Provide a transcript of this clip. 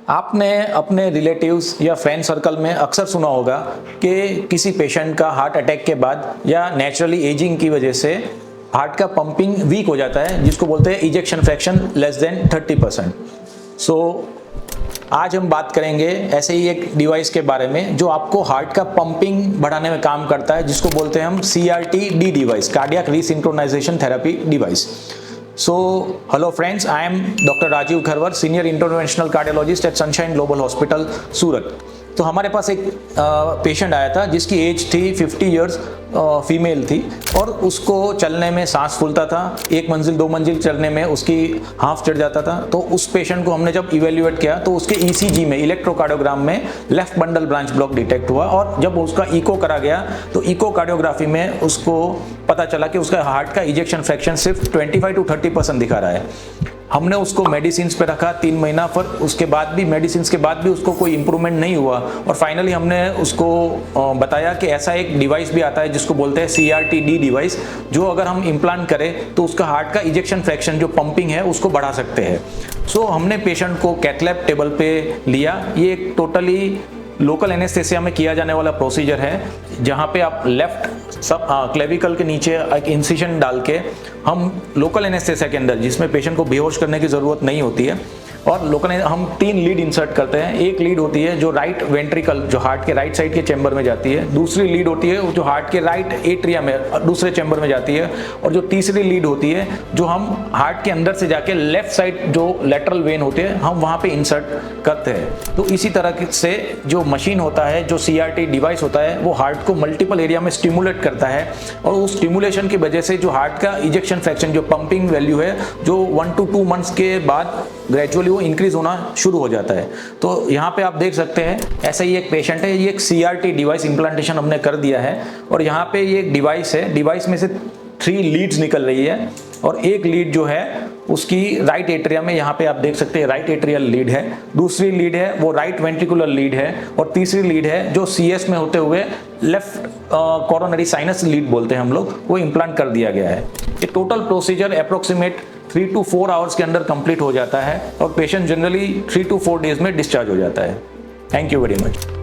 आपने अपने रिलेटिव्स या फ्रेंड सर्कल में अक्सर सुना होगा कि किसी पेशेंट का हार्ट अटैक के बाद या नेचुरली एजिंग की वजह से हार्ट का पंपिंग वीक हो जाता है, जिसको बोलते हैं इजेक्शन फ्रैक्शन लेस देन 30%। सो आज हम बात करेंगे ऐसे ही एक डिवाइस के बारे में जो आपको हार्ट का पंपिंग बढ़ाने में काम करता है, जिसको बोलते हैं हम CRT-D device, cardiac resynchronization therapy device. So, hello friends, I am Dr. Rajiv Kharwar, Senior Interventional Cardiologist at Sunshine Global Hospital, सूरत। तो हमारे पास एक पेशेंट आया था जिसकी एज थी 50 इयर्स, फीमेल थी और उसको चलने में सांस फूलता था, 1 मंजिल 2 मंजिल चलने में उसकी हाफ चढ़ जाता था। तो उस पेशेंट को हमने जब इवेल्युएट किया तो उसके ECG में, इलेक्ट्रोकार्डियोग्राम में left bundle branch block detect हुआ और जब उसका इको करा गया तो इको कार्डियोग्राफी में उसको पता चला कि उसका हार्ट का इजेक्शन फ्रैक्शन सिर्फ 25 to 30% दिखा रहा है। हमने उसको मेडिसिन पे रखा 3 महीना, पर उसके बाद भी मेडिसिन के बाद भी उसको कोई इंप्रूवमेंट नहीं हुआ और फाइनली हमने उसको बताया कि ऐसा एक डिवाइस भी आता है जिसको बोलते हैं CRT-D डिवाइस, जो अगर हम इम्प्लांट करें तो उसका हार्ट का इजेक्शन फ्रैक्शन जो पंपिंग है उसको बढ़ा सकते हैं। सो हमने पेशेंट को कैथ लैब टेबल पे लिया। ये एक टोटली लोकल एनेस्थेसिया में किया जाने वाला प्रोसीजर है, जहाँ पे आप लेफ्ट सब क्लेविकल के नीचे एक इंसिशन डाल के हम लोकल एनेस्थेसिया के अंदर, जिसमें पेशेंट को बेहोश करने की ज़रूरत नहीं होती है, और लोकल हम 3 लीड इंसर्ट करते हैं। एक लीड होती है जो राइट वेंट्रिकल, जो हार्ट के राइट साइड के चैम्बर में जाती है। दूसरी लीड होती है जो हार्ट के राइट एट्रिया में दूसरे चैम्बर में जाती है। और जो तीसरी लीड होती है जो हम हार्ट के अंदर से जाके लेफ्ट साइड जो लेटरल वेन होते हैं हम वहाँ पे इंसर्ट करते हैं। तो इसी तरह से जो मशीन होता है, जो CRT डिवाइस होता है, वो हार्ट को मल्टीपल एरिया में स्टिमुलेट करता है और उस स्टिमुलेशन की वजह से जो हार्ट का इजेक्शन फ्रैक्शन, जो पंपिंग वैल्यू है, जो 1 to 2 मंथ्स के बाद ग्रेजुअली वो इंक्रीज होना शुरू हो जाता है। तो यहाँ पे आप देख सकते हैं ऐसा ही एक पेशेंट है, ये एक CRT डिवाइस इम्प्लांटेशन हमने कर दिया है और यहाँ पे ये एक डिवाइस है, डिवाइस में से 3 लीड्स निकल रही है और एक लीड जो है उसकी राइट एट्रिया में, यहाँ पे आप देख सकते हैं राइट एट्रियल लीड है, दूसरी लीड है वो राइट वेंट्रिकुलर लीड है और तीसरी लीड है जो CS में होते हुए लेफ्ट कोरोनरी साइनस लीड बोलते हैं हम लोग, वो इम्प्लांट कर दिया गया है। ये total procedure approximate 3 to 4 hours के अंदर कंप्लीट हो जाता है और पेशेंट जनरली 3 to 4 डेज में डिस्चार्ज हो जाता है। Thank you very much.